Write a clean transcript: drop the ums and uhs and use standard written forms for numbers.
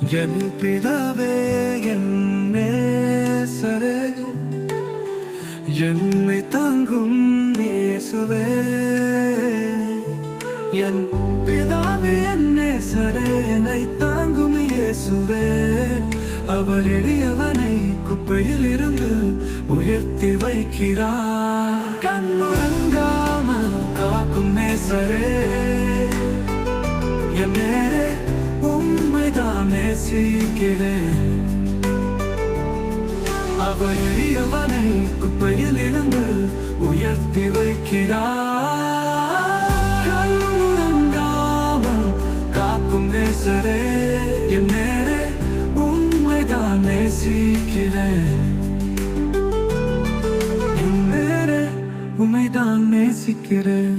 என் பிதாவே என் நேசரே, என்னை தாங்கும் இயேசுவே. என் பிதாவே என் நேசரே, என்னை தாங்கும் இயேசுவே. அவர் எளியவனை குப்பையில் இருந்து உயர்த்தி வைக்கிறார். கண்ணுறங்காமல் காக்கும் நேசரே, என் நேரே உம்மைதான் நேசிக்கிறேன். அவர் எளியவனை குப்பையில் இருந்து உயர்த்தி வைக்கிறார். கண்ணுறங்காமல் காக்கும் நேசரே, என் நேரே உம்மைதான் நேசிக்கிறேன். என் நேரே உம்மைதான் நேசிக்கிறேன்.